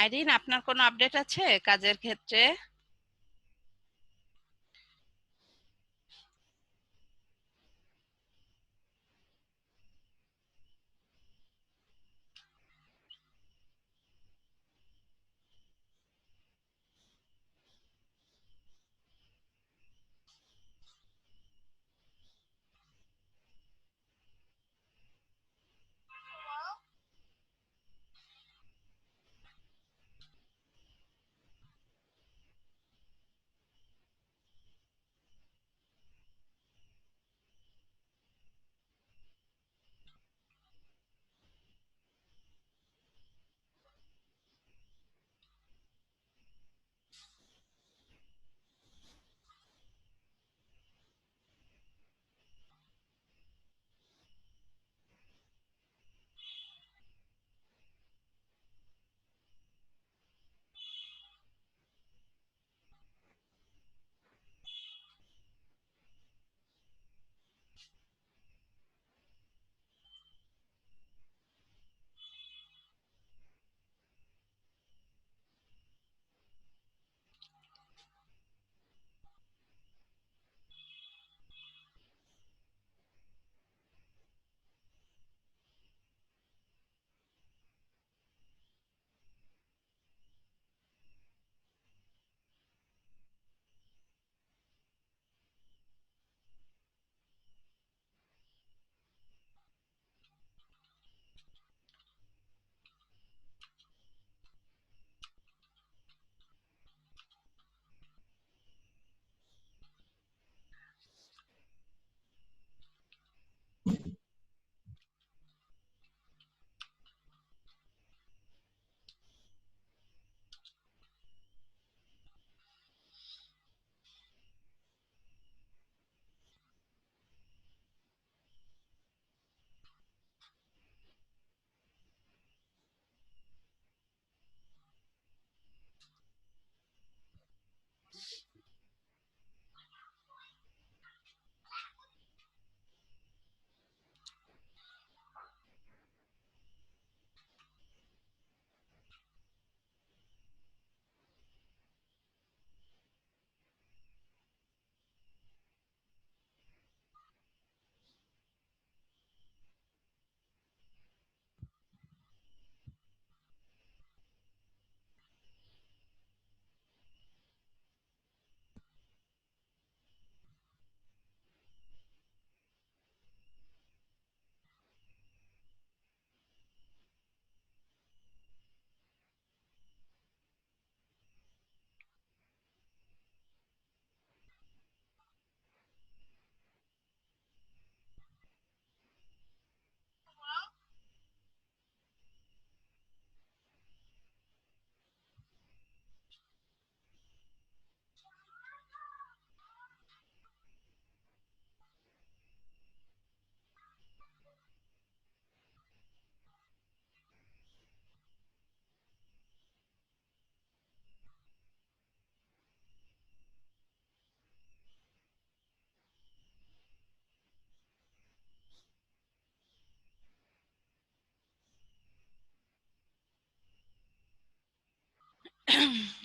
আইরিন, আপনার কোনো আপডেট আছে কাজের ক্ষেত্রে?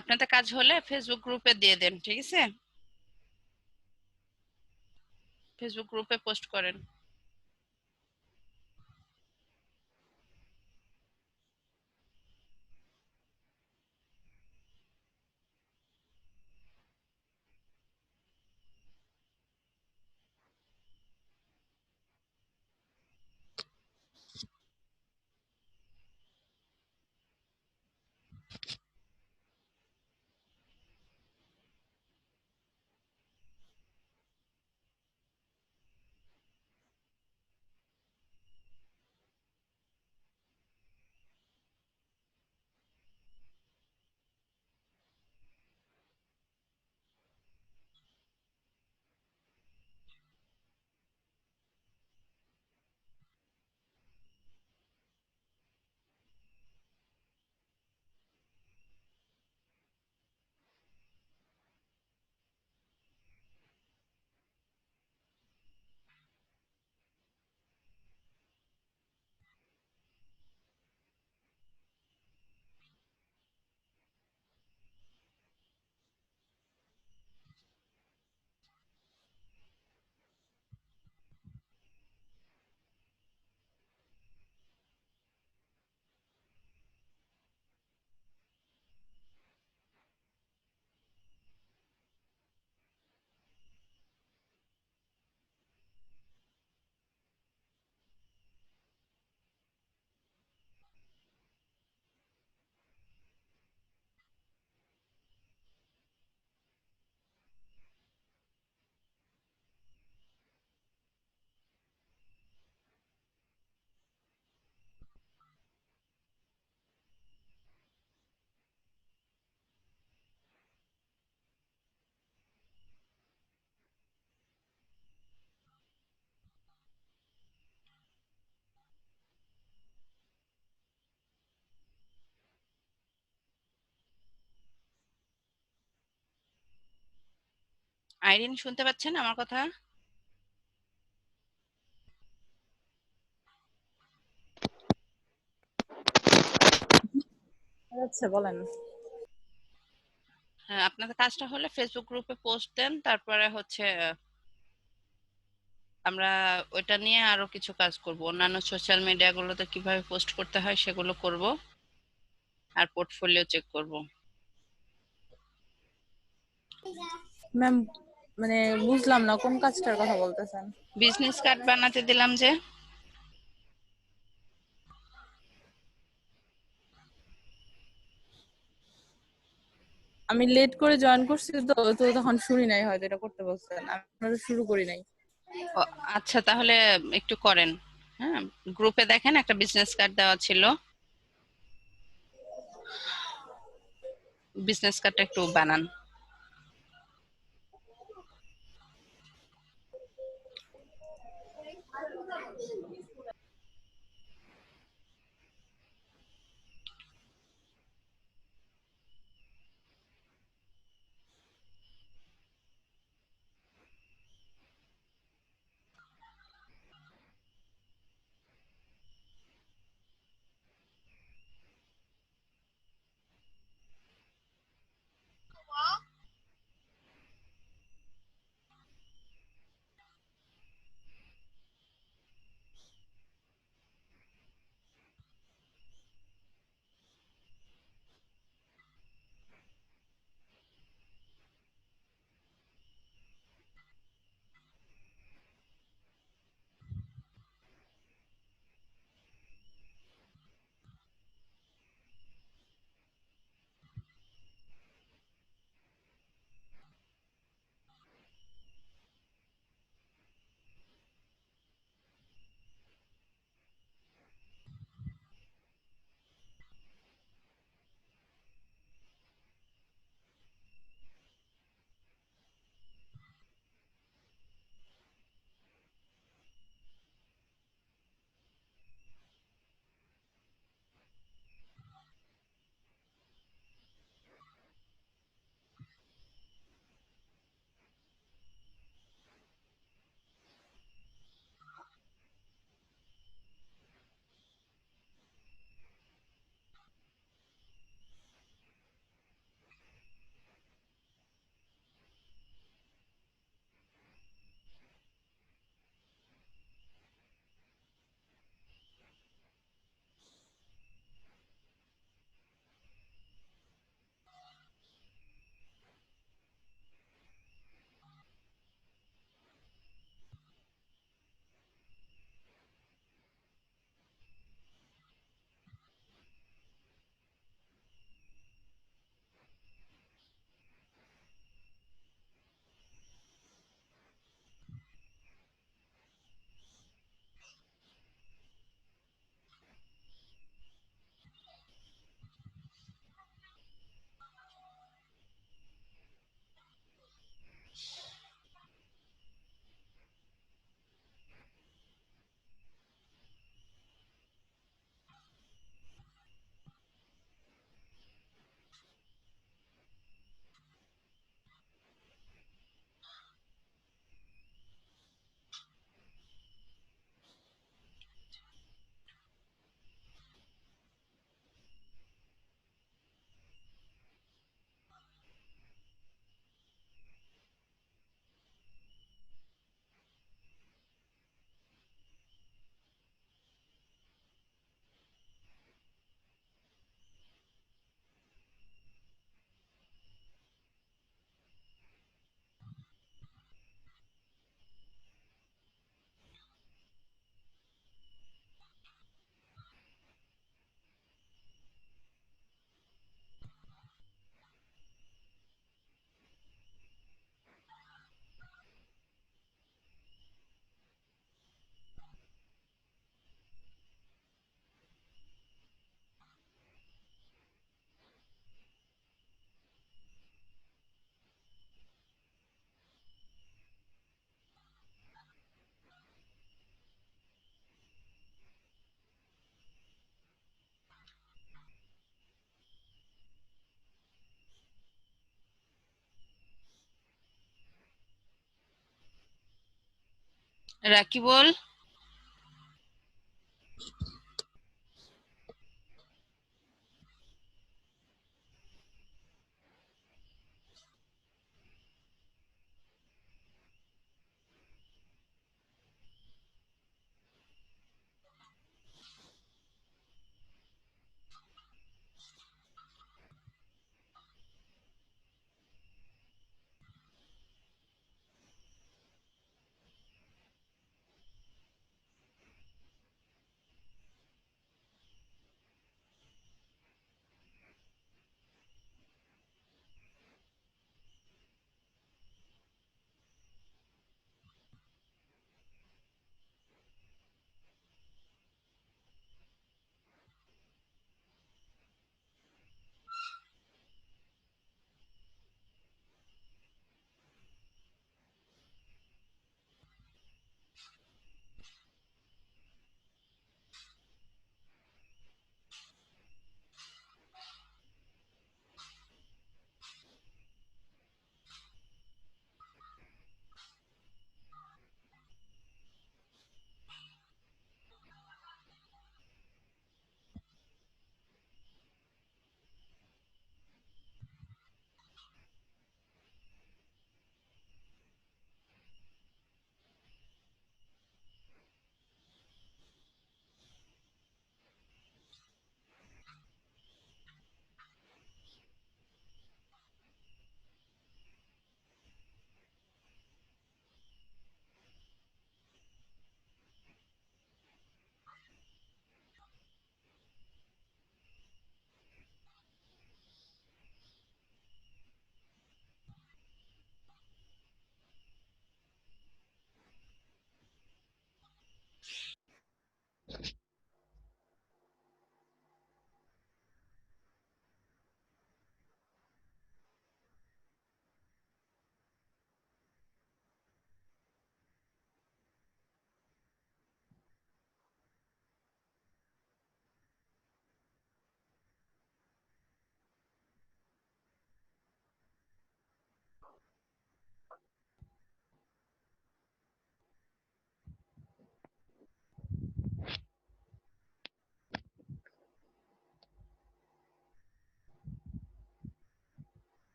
আপনাদের কাজ হলে ফেসবুক গ্রুপে দিয়ে দেন, ঠিক আছে? ফেসবুক গ্রুপে পোস্ট করেন। আইরিন, শুনতে পাচ্ছেন আমার কথা? আচ্ছা বলেন। হ্যাঁ, আপনাদের কাজটা হলে ফেসবুক গ্রুপে পোস্ট দেন, তারপরে হচ্ছে আমরা ওইটা নিয়ে আরো কিছু কাজ করব, অন্যান্য সোশ্যাল মিডিয়াগুলোতে কিভাবে পোস্ট করতে হয় সেগুলো করব, আর পোর্টফোলিও চেক করব। ম্যাম, মানে বুঝলাম না কোন কাজটার কথা বলতেছেন। বিজনেস কার্ড বানাতে দিলাম যে। আমি লেট করে জয়েন করছি তো তো তখন শুনি নাই, হয়তো এটা করতে বলছেন, আমি শুরু করি নাই। ও, আচ্ছা, তাহলে একটু করেন। হ্যাঁ, গ্রুপে দেখেন একটা বিজনেস কার্ড দেওয়া ছিল, বিজনেস কার্ডটা একটু বানান। রাকিবুল।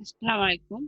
আসসালামু আলাইকুম।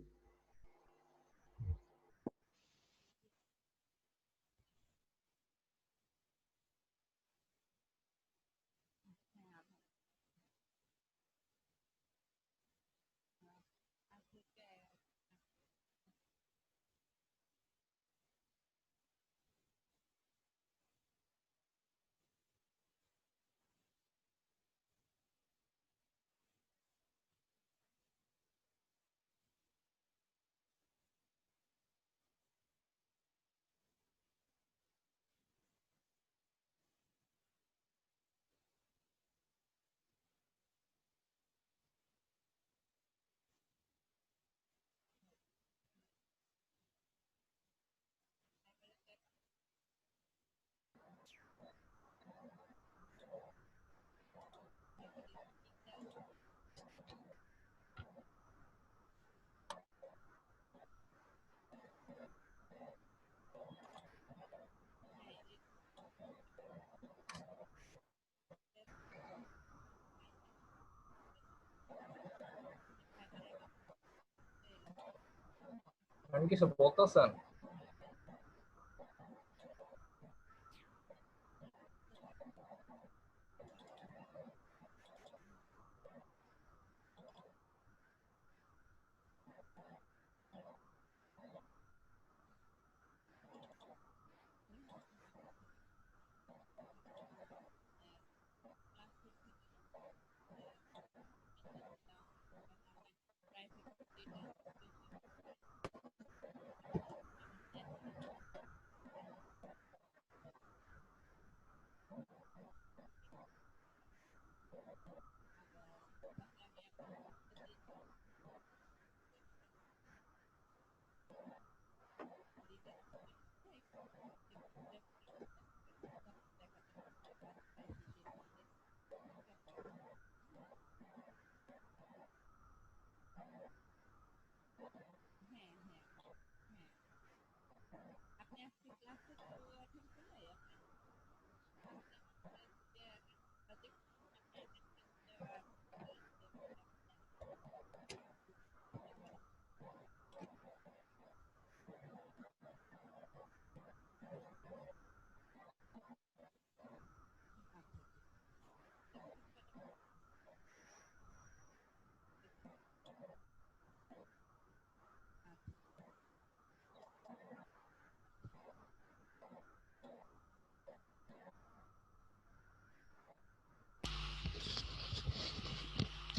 আমি কিছু বলতেছেন?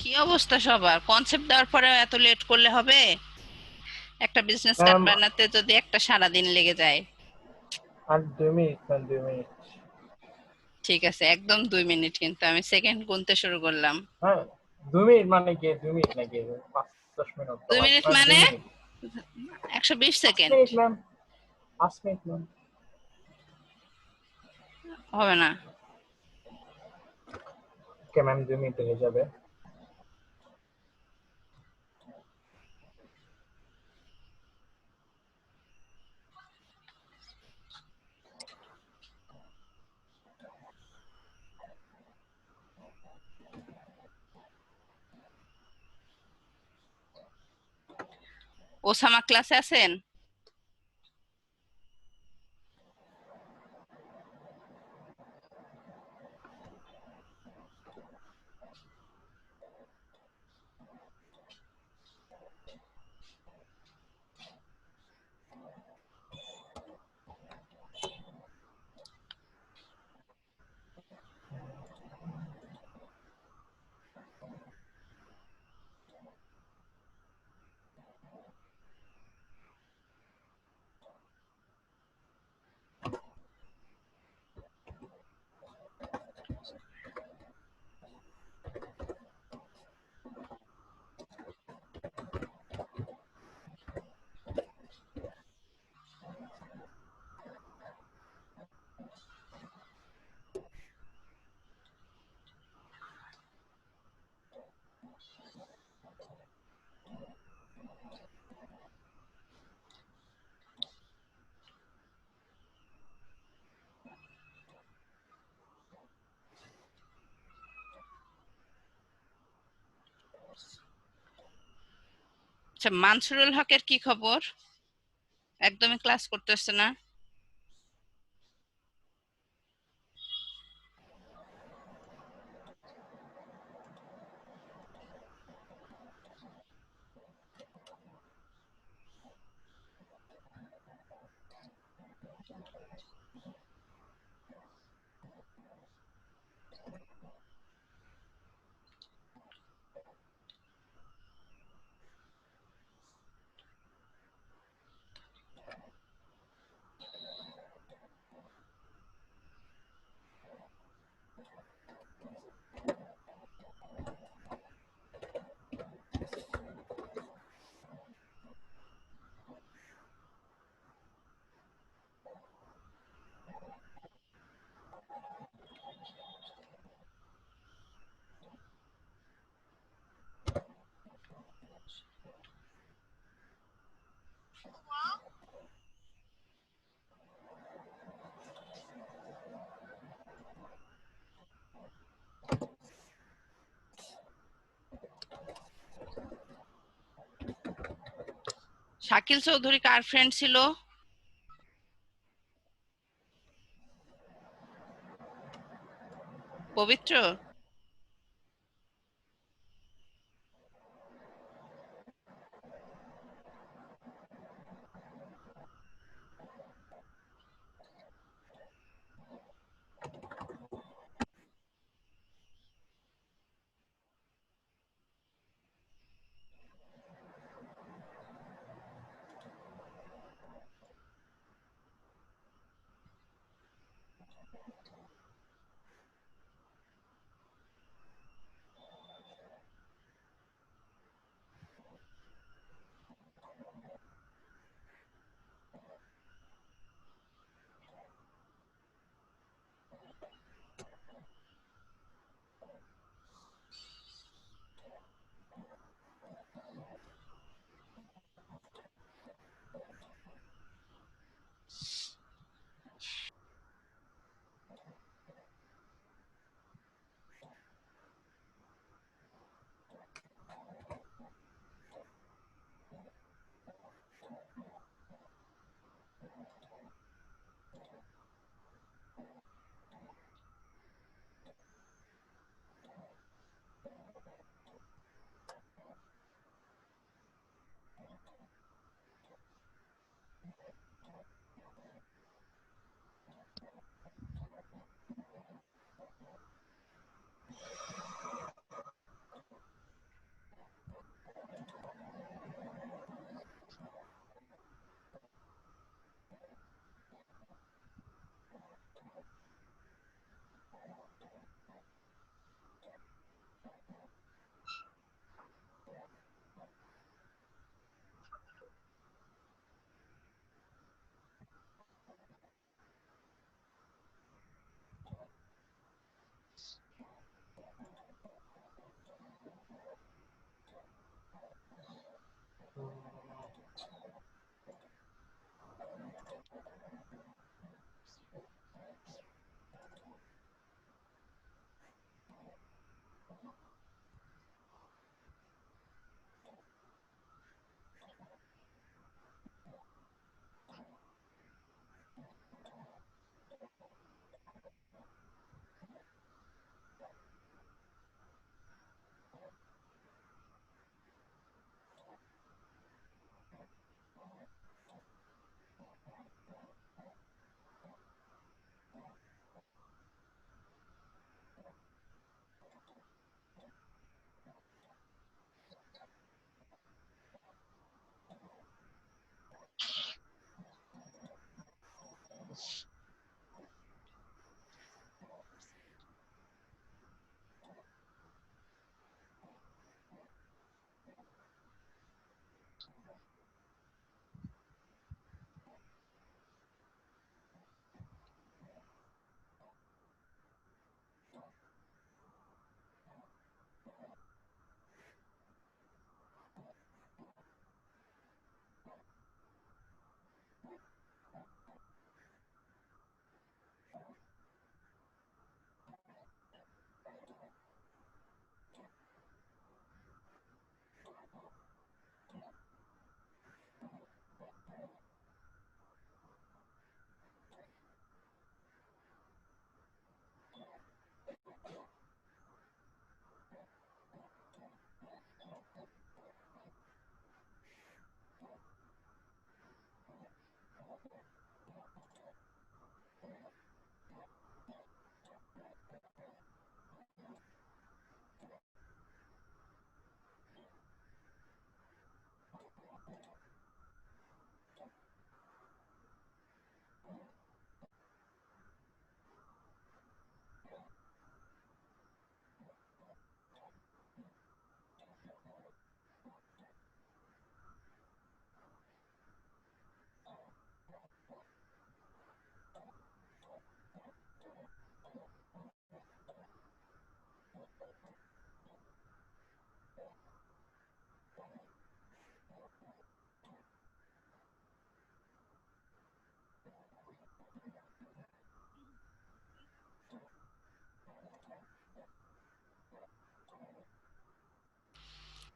কি অবস্থা সবার? কনসেপ্ট দেওয়ার পরে এত লেট করলে হবে? একটা বিজনেস কার্ড ম্যাম বানাতে যদি একটা সারাদিন লেগে যায়। আর 2 মিনিট, ম্যাম 2 মিনিট। ঠিক আছে, একদম 2 মিনিট, কিন্তু আমি সেকেন্ড গুনতে শুরু করলাম। হ্যাঁ 2 মিনিট মানে কি 2 মিনিট নাকি 5-10 মিনিট তো? 2 মিনিট ম্যাম মানে 2 minute, 120 second. 5 minute ma'am, 5 minute ma'am. হবে না? ওকে ম্যাম 2 মিনিট হয়ে যাবে। ওসামা ক্লাসে আছেন? আচ্ছা, মানসুরুল হকের কি খবর? একদমই ক্লাস করতেছে না। শাকিল চৌধুরী কার ফ্রেন্ড ছিল? পবিত্র?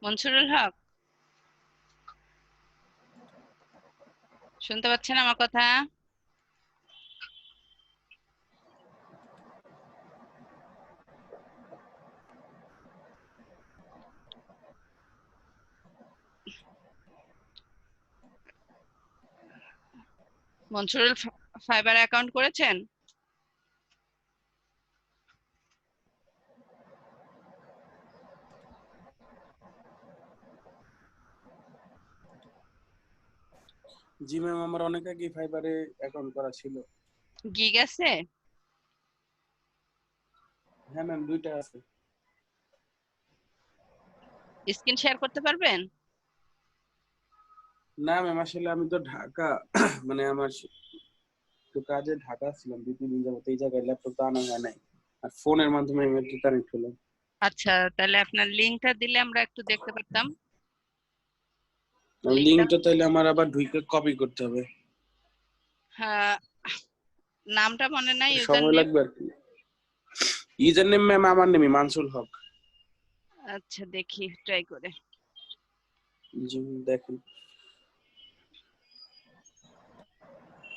মনসুরুল হক? শুনতে পাচ্ছেন আমার কথা? মনসুরুল ফাইবার অ্যাকাউন্ট করেছেন? জি ম্যাম, আমার অনেক আগে ফাইবারে অ্যাকাউন্ট করা ছিল। গিগ আছে? হ্যাঁ ম্যাম, 2টা আছে। স্ক্রিন শেয়ার করতে পারবেন? না ম্যাম, আসলে আমি তো ঢাকা মানে আমার তো কাজে ঢাকা ছিলাম 2-3 দিন যাবত, এই জায়গায় ল্যাপটপটা আনা হয় নাই, আর ফোনের মাধ্যমে আমি একটু কানেক্ট হলাম। আচ্ছা, তাহলে আপনার লিংকটা দিলে আমরা একটু দেখতে পারতাম। লিংকটা লিঙ্কটা তাহলে আমার আবার ঢুকে কপি করতে হবে, হ্যাঁ, নামটা মনে নাই, ইউজার সময় নেম। লাগবে আর কি। ইউজার নেম ম্যাম আমার নেমই, মানসুর হক। আচ্ছা, দেখি ট্রাই করে। জি দেখেন,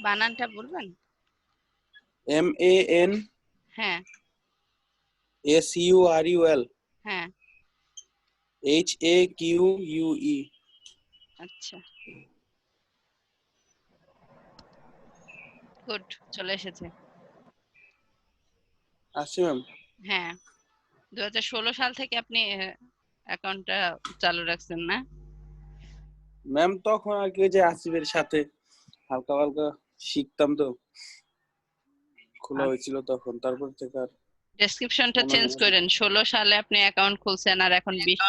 বানানটা বলবেন? MANSURUL। হ্যাঁ, হ্যাঁ। HAQUE। আচ্ছা, গুড, চলে এসেছে। আসছে ম্যাম। হ্যাঁ, 2016 সাল থেকে আপনি অ্যাকাউন্টটা চালু রাখছেন না? ম্যাম তখন আর কি ওই যে আসিফের সাথে হালকা হালকা শিখতাম, তো খোলা হয়েছিল তখন, তারপর থেকে আর ডেসক্রিপশনটা মনে চেঞ্জ হয় না। করেন, 16 সালে আপনি অ্যাকাউন্ট খুলছেন আর এখন 20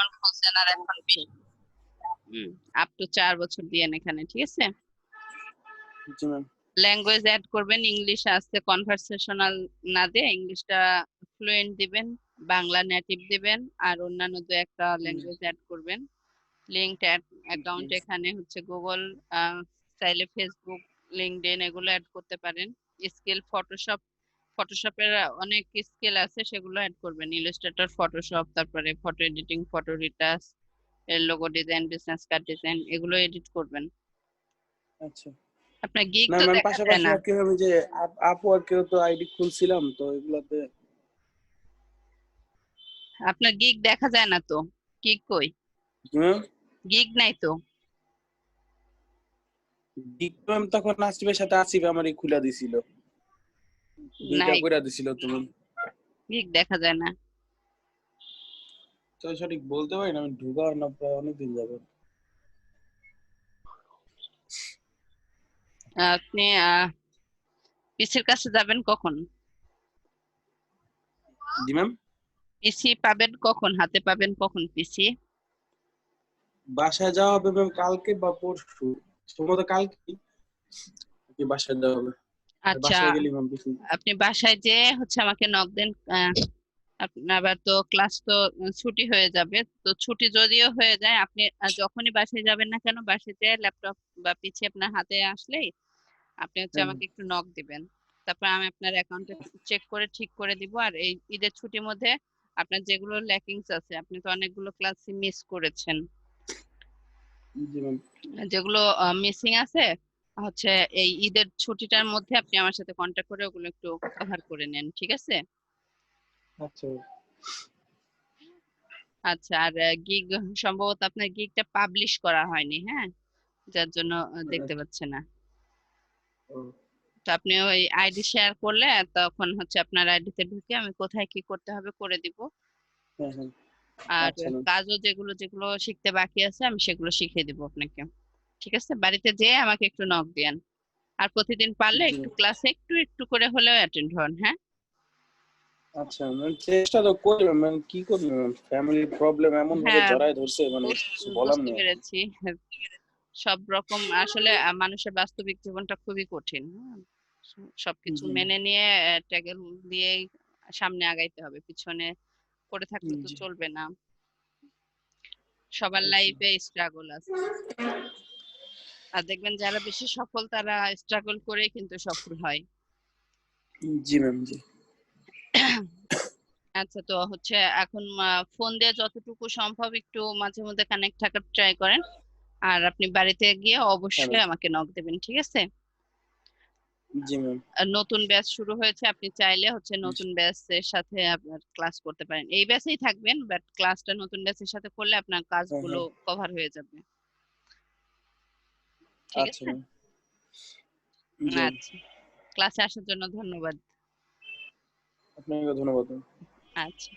আপ টু 4 বছর দিয়েন এখানে, ঠিক আছে? জি ম্যাম। ল্যাঙ্গুয়েজ অ্যাড করবেন, ইংলিশ আসতে কনভারসেশনাল না দিয়ে ইংলিশটা ফ্লুয়েন্ট দিবেন, বাংলা নেটিভ দিবেন, আর অন্যান্য দু একটা ল্যাঙ্গুয়েজ অ্যাড করবেন। লিঙ্কড অ্যাকাউন্ট এখানে হচ্ছে গুগল, চাইলে ফেসবুক, লিঙ্কডইন এগুলো অ্যাড করতে পারেন। স্কিল ফটোশপের অনেক স্কিল আছে, সেগুলো অ্যাড করবেন। ইলাস্ট্রেটর, ফটোশপ, তারপরে ফটো এডিটিং, ফটো রিটাচ, এর logo design, business card design, এগুলো এডিট করবেন। আচ্ছা আপনার গিগ না তো ম্যাম, দেখা যায় পাশাপাশি না। আর কি আমি যে আপওয়ার্কেও তো আইডি খুলছিলাম, তো এগুলাতে আপনার গিগ দেখা যায় না তো, গিগ কই? ম্যাম গিগ নাই তো। ম্যাম তখন আসিফের সাথে আসিফ আমারই খুলে দিছিল, 2টা নাই, কইরা দিছিল তুমি। গিগ দেখা যায় না। তো সঠিক বলতে পারি না, আমি ঢুকা হয় না প্রায় অনেকদিন যাবে। আপনি পিসির কাছে যাবেন কখন? জি ম্যাম, পিসি পাবেন কখন, হাতে পাবেন কখন পিসি? বাসায় যাওয়া হবে ম্যাম কালকে বা পরশু, সম্ভবত কালকে কি বাসায় যাওয়া হবে। আর আচ্ছা, বাসায় গেলি ম্যাম কিছু। আপনি বাসায় যে হচ্ছে আমাকে নক দেন। আপনার আবার তো ক্লাস তো ছুটি হয়ে যাবে, তো ছুটি যদিও হয়ে যায়, আপনি যখনই বাসায় যাবেন না কেন, বাসায় যে ল্যাপটপ বা পিসি আপনার হাতে আসলেই আপনি হচ্ছে হ্যাঁ আমাকে একটু নক দিবেন। তারপর আমি আপনার অ্যাকাউন্টে চেক করে ঠিক করে দিব। আর এই ঈদের ছুটির মধ্যে আপনার যেগুলো ল্যাকিংস আছে, আপনি তো অনেকগুলো ক্লাস মিস করেছেন, জি ম্যাম। যেগুলো মিসিং আছে হচ্ছে এই ঈদের ছুটিটার মধ্যে আপনি আমার সাথে কন্ট্যাক্ট করে ওগুলো একটু কভার করে নেন, ঠিক আছে? আচ্ছা আচ্ছা, আর গিগ সম্ভবত আপনার গিগটা পাবলিশ করা হয়নি, হ্যাঁ, যার জন্য দেখতে পাচ্ছে না। ও, তো আপনি ওই আইডি শেয়ার করলে তখন হচ্ছে আপনার আইডিতে ঢুকে আমি কোথায় কি করতে হবে করে দিব। হ্যাঁ হ্যাঁ। আর আচ্ছা ম্যাম। কাজও যেগুলো যেগুলো শিখতে বাকি আছে আমি সেগুলো শিখিয়ে দিব আপনাকে, ঠিক আছে? বাড়িতে যেয়ে আমাকে একটু নক দিয়েন। আর প্রতিদিন পারলে জি একটু ক্লাসে একটু একটু করে হলেও অ্যাটেন্ড হন, হ্যাঁ? আচ্ছা ম্যাম, চেষ্টা তো করি ম্যাম, কি করবো ম্যাম, ফ্যামিলি প্রবলেম এমন ভাবে হ্যাঁ, জড়ায় ধরছে, মানে কিছু বলার বুঝতে নেই। পেরেছি। সব রকম আসলে মানুষের বাস্তবিক জীবনটা খুবই কঠিন, হ্যাঁ? সবকিছু জি মেনে নিয়ে ট্যাগেল দিয়েই সামনে আগাইতে হবে, পিছনে পড়ে থাকলে তো জি। চলবে না। সবার আচ্ছা। লাইফে স্ট্রাগল আছে, আর দেখবেন যারা বেশি সফল তারা স্ট্রাগল করে কিন্তু সফল হয়। জি ম্যাম জি। আচ্ছা, তো হচ্ছে এখন ফোন দিয়ে যতটুকু সম্ভব একটু মাঝে মধ্যে কানেক্ট থাকার ট্রাই করেন। আর আপনি বাড়িতে গিয়ে হ্যাঁ অবশ্যই ম্যাম। আমাকে নক দেবেন, ঠিক আছে? জি ম্যাম। আর নতুন ব্যাচ শুরু হয়েছে, আপনি চাইলে হচ্ছে নতুন ব্যাচের সাথে আপনার ক্লাস করতে পারেন। এই ব্যাচেই থাকবেন, বাট ক্লাসটা নতুন ব্যাচের সাথে করলে আপনার হ্যাঁ কাজগুলো হ্যাঁ। কভার হয়ে যাবে, ঠিক আচ্ছা আছে? ম্যাম। জি ম্যাম। আচ্ছা, ক্লাসে আসার জন্য ধন্যবাদ। আপনাকে ধন্যবাদ ম্যাম। আচ্ছা,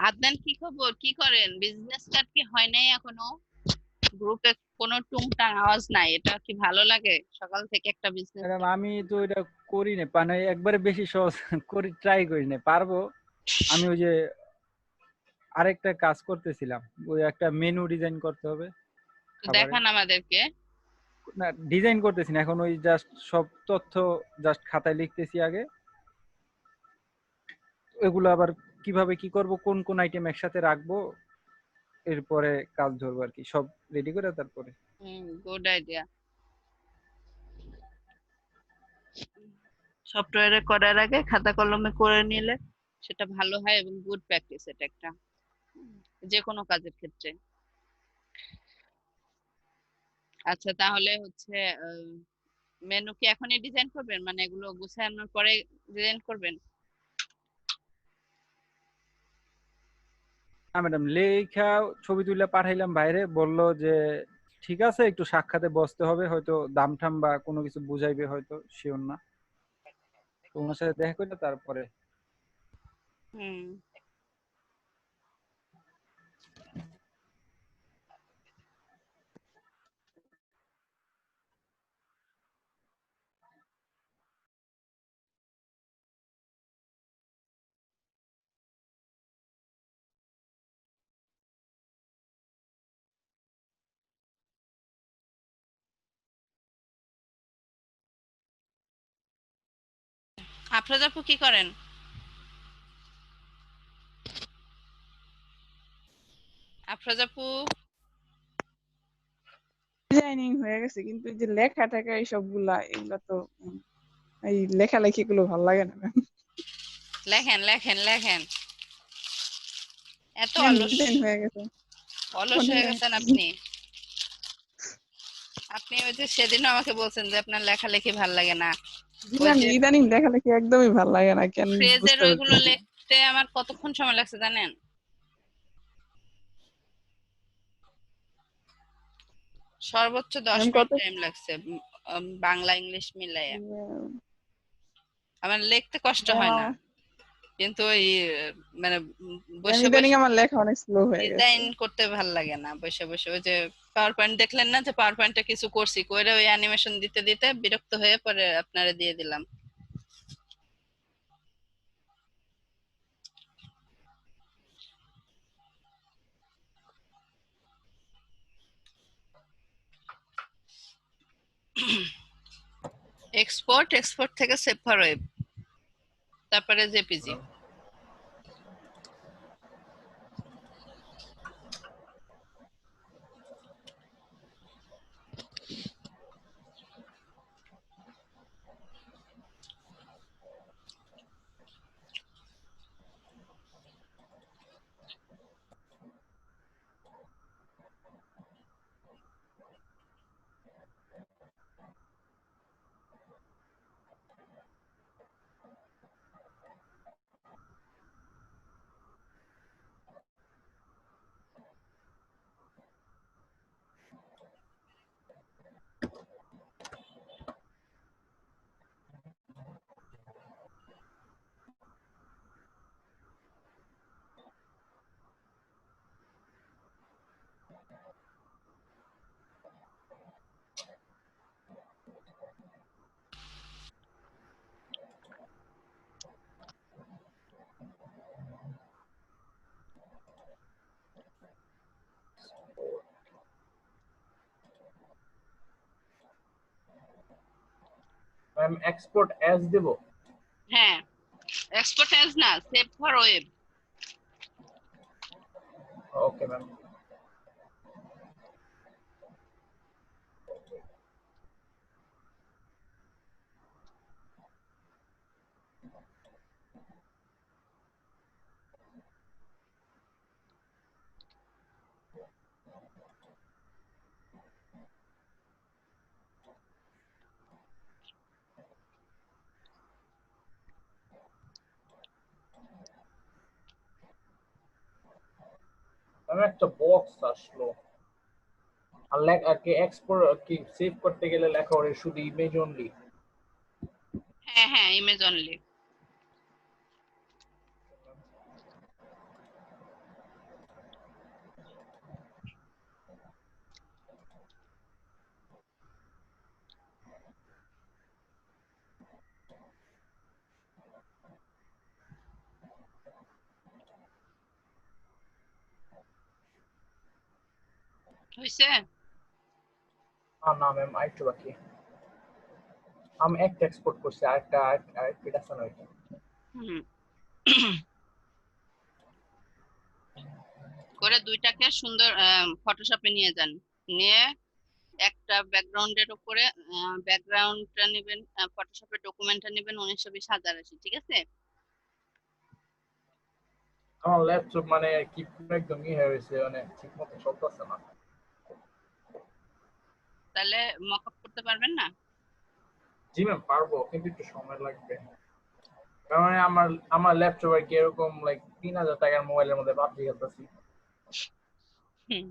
আদনান কি খবর, কি করেন? বিজনেস স্টার্ট কি হয় নাই এখনো? গ্রুপে কোনো টুংটাং আওয়াজ নাই, এটা কি ভালো লাগে সকাল থেকে একটা বিজনেস? ম্যাডাম আমি তো এটা করি না, মানে একবারে বেশি সহজ করি, ট্রাই করি না, পারবো। আমি ওই যে আরেকটা কাজ করতেছিলাম, ওই একটা মেনু ডিজাইন করতে হবে খাবারে। দেখান আমাদেরকে। না, ডিজাইন করতেছি না এখন, ওই জাস্ট সব তথ্য জাস্ট খাতায় লিখতেছি আগে, এগুলো আবার কিভাবে কি করব, কোন কোন আইটেম একসাথে রাখবো, এরপরে কাজ ধরবো আর কি, সব রেডি করে তারপরে। Good idea. সফটওয়্যারে করার আগে খাতা কলমে করে নিলে সেটা ভালো হয় এবং গুড প্র্যাকটিস এটা একটা, যে কোনো কাজের ক্ষেত্রে। আচ্ছা, তাহলে হচ্ছে মেনু কি এখনই ডিজাইন করবেন, মানে এগুলো গুছানোর পরে ডিজাইন করবেন? না ম্যাডাম, লেখা ছবি তুলে পাঠাইলাম বাইরে, বলল যে ঠিক আছে, একটু সাক্ষাতে বসতে হবে, হয়তো দাম টাম বা কোনো কিছু বুঝাইবে, হয়তো শিওর না, তো ওনার সাথে দেখা করলে তারপরে। হুম। আফরোজ আপু কি করেন? আফরোজ আপু? ডিজাইনিং হয়ে গেছে, কিন্তু এই যে লেখা টাকা এইসব গুলা, এগুলা তো এই লেখালেখি গুলো ভালো লাগে না ম্যাম। লেখেন লেখেন লেখেন, এত ম্যাম অলস, ডিজাইন হয়ে গেছে, অলস হয়ে ডিজাইন। গেছেন আপনি। আপনি ওই যে সেদিনও আমাকে বলছেন যে আপনার লেখালেখি ভাল লাগে না। ওই ম্যাম যে ইদানিং লেখালেখি একদমই ভালো লাগে না, কেন ফ্রেজের বুঝতে ওইগুলো পারতেছি না। লিখতে আমার কতক্ষণ সময় লাগছে জানেন? সর্বোচ্চ দশ ম্যাম মিনিট কত টাইম লাগছে, বাংলা ইংলিশ মিলাইয়া। আমার লিখতে কষ্ট হয় ম্যাম না, কিন্তু ওই মানে ম্যাম বসে ইদানিং বসে আমার লেখা অনেক স্লো হয়ে গেছে। ডিজাইন করতে ভাল লাগে না বসে বসে। ওই যে পাওয়ার পয়েন্ট দেখলেন না, যে পাওয়ার পয়েন্টে কিছু করছি, করে ওই অ্যানিমেশন দিতে দিতে বিরক্ত হয়ে পরে আপনারা দিয়ে দিলাম। এক্সপোর্ট, এক্সপোর্ট থেকে সেভ ফর ওয়েব, তারপরে জেপিজি। ম্যাম এক্সপোর্ট অ্যাজ দেব? হ্যাঁ, এক্সপোর্ট অ্যাজ না, save for web. Okay ma'am. আমি একটা বক্স আসলো আর কি এক্সপোর্ট কি সেভ করতে গেলে লেখা ওরে শুধু ইমেজ অনলি। হ্যাঁ হ্যাঁ, ইমেজ অনলি। হইছে? না ম্যাম আরেকটু বাকি। আমি একটা এক্সপোর্ট করছি আরেকটা আছে না ওইটা। হুম। করে দুইটাকে সুন্দর ফটোশপে নিয়ে যান, নিয়ে একটা ব্যাকগ্রাউন্ডের উপরে ব্যাকগ্রাউন্ডটা নেবেন, ফটোশপের ডকুমেন্টটা নেবেন 1920 1080, ঠিক আছে? আমার ল্যাপটপ মানে কি একদম হয়ে গেছে, মানে ঠিক মতো চলতেছে না। তাহলে মকআপ করতে পারবেন না? জি ম্যাম পারবো, কিন্তু একটু সময় লাগবে। কারণ আমার ল্যাপটপ আর কি এরকম 3000 টাকার মোবাইলের মধ্যে পাবজি খেলতেছি। হুম।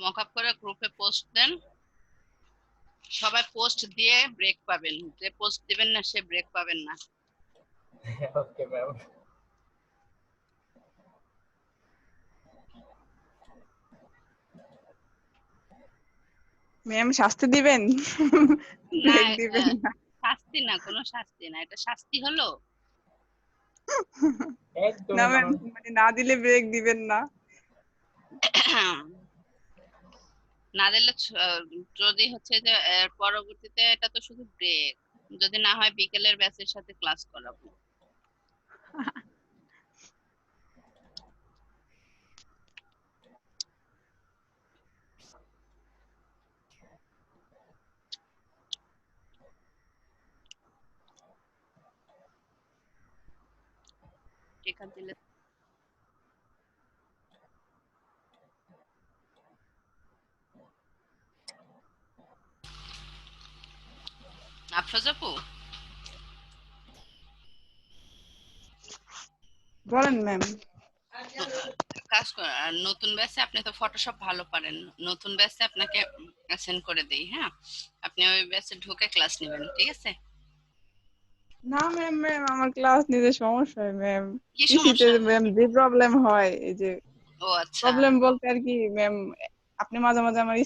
মকআপ করে গ্রুপে পোস্ট দেন, সবাই পোস্ট দিয়ে ব্রেক পাবেন, যে পোস্ট দিবেন না সে ব্রেক পাবেন না। Okay ma'am. ম্যাম শাস্তি দিবেন? না, ব্রেক দিবেন না? শাস্তি না, কোনো শাস্তি না, এটা শাস্তি হলো? একদম না ম্যাম, মানে না দিলে ব্রেক দিবেন না? না দিলে যদি হচ্ছে যে পরবর্তীতে এটা তো শুধু ব্রেক, যদি না হয় বিকেলের ব্যাচের সাথে ক্লাস করাবো। টিকা দিলে আফরোজ আপু, বলেন ম্যাম। কাজ করেন, আর নতুন ব্যাচে আপনি তো ফটোশপ ভালো পারেন, নতুন ব্যাচে আপনাকে সেন্ড করে দেই, হ্যাঁ? আপনি ওই ব্যাচে ঢুকে ক্লাস নেবেন, ঠিক আছে? না ম্যাম, আমার ক্লাস নিতে সমস্যা হয় ম্যাম। কি পিসিতে সমস্যা? ম্যাম যে প্রবলেম হয়, এই যে ও আচ্ছা। প্রবলেম বলতে আর কি ম্যাম, আপনি মাঝে মাঝে আমার